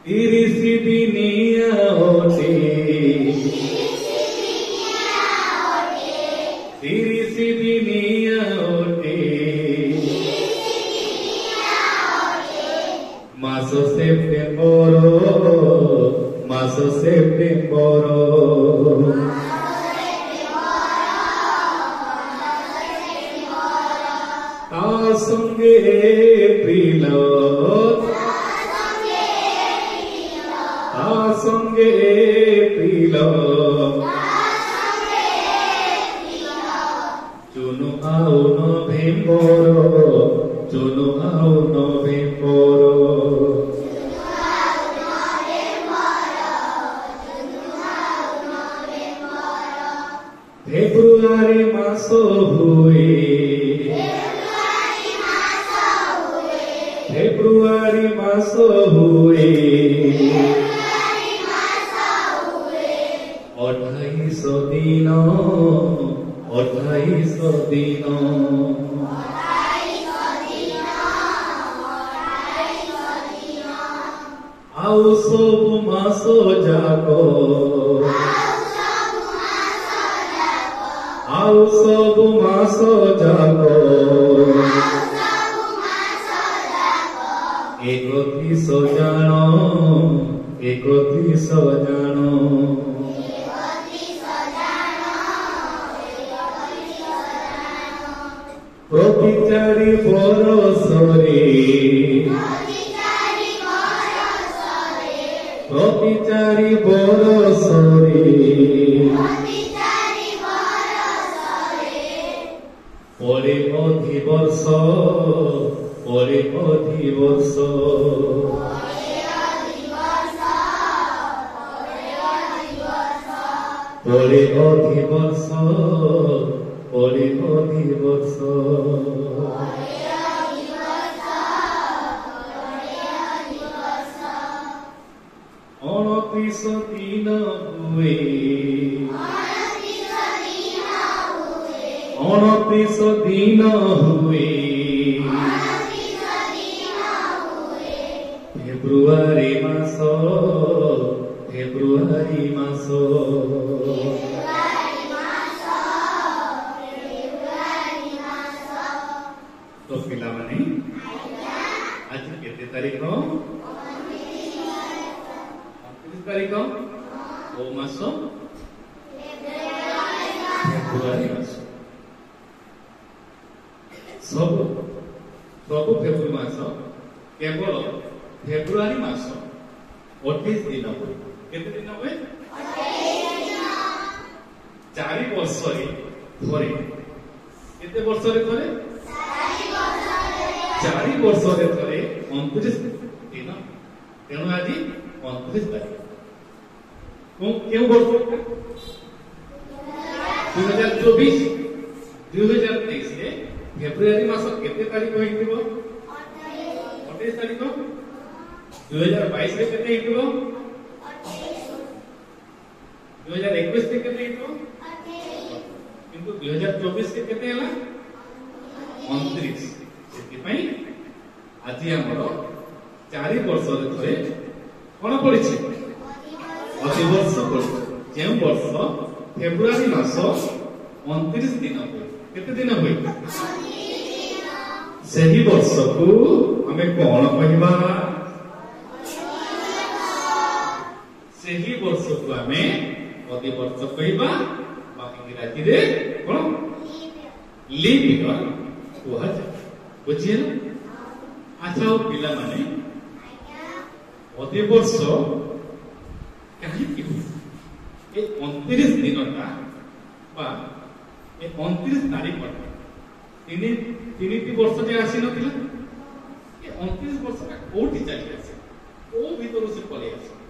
30 দিনিয়া ওঠে 30 দিনিয়া ওঠে মাসো সেপ্টেম্বর তার সঙ্গে এপ্রিল তার সঙ্গে এপ্রিল জুন আও নভেম্বর জুন আও নভেম্বর ফেব্রুয়ারি মাস হুয়ে ফেব্রুয়ারি মাস হুয়ে 28 দিন 28 দিন আও সব মাস যাক আও সব মাস যাক 31 জান 31 জান প্রতি 4 বরষরে প্রতি 4 বরষরে পরে অধিবর্ষ পরে অধিবর্ষ পরে অধিবর্ষ পরে অধিবর্ষ 29 দিন হুয়ে 29 দিন হুয়ে ফেব্রুয়ারি মাস ফেব্রুয়ারি মাস তো ପିଲାମାନେ ଆଜି କେତେ ତାରିଖ 29 ତାରିଖ କୋଉ ମାସ ଫେବ୍ରୁଆରି ମାସ ସବୁ ଫେବ୍ରୁଆରି ମାସ କେବଳ ଫେବ୍ରୁଆରି ମାସ 28 ଦିନ ହୁଏ କେତେ ଦିନ ହୁଏ 4 ବର୍ଷରେ ଥରେ କେତେ ବର୍ଷରେ ଥରେ 4 ବର୍ଷରେ ଥରେ 29 ଦିନ ତେଣୁ ଆଜି 29 ତାରିଖ କେଉଁ ବର୍ଷ 2024 2023 ରେ ଫେବ୍ରୁଆରି ମାସ କେତେ ତାରିଖ ହେଇଥିବ 28 ତାରିଖ 2022 ରେ କେତେ ହେଇଥିବ 2021 ରେ କେତେ ହେଇଥିବ କିନ୍ତୁ 2024 ରେ କେତେ ହେଲା 29 ସେଥିପାଇଁ ଆଜି ଆମର 4 ବର୍ଷରେ ଥରେ କଣ ପଡିଛି ଅଧିବର୍ଷ ପଡିଛି ଯେଉଁ ବର୍ଷ ଫେବ୍ରୁଆରି ମାସ 29 ଦିନ ହୁଏ କେତେ ଦିନ ହୁଏ ସେହି ବର୍ଷକୁ ଆମେ କଣ କହିବା ସେହି ବର୍ଷକୁ ଆମେ ଅଧିବର୍ଷ କହିବା ବା ଇଂରାଜୀରେ କଣ ଲିପ୍ ଇୟର କୁହାଯାଏ ବୁଝିଲେ ଆଚ୍ଛା ଆଉ ପିଲାମାନେ ଅଧିବର୍ଷ କାହିଁକି ହୁଏ ଏ 29 ଦିନଟା ବା ଏ 29 ତାରିଖଟା ତିନିଟି ବର୍ଷ ଯେ ଆସିନଥିଲା ଏ 29 ବର୍ଷଟା କୋଉଠି ଚାଲି ଆସେ କୋଉ ଭିତରୁ ସେ ପଳେଇ ଆସେ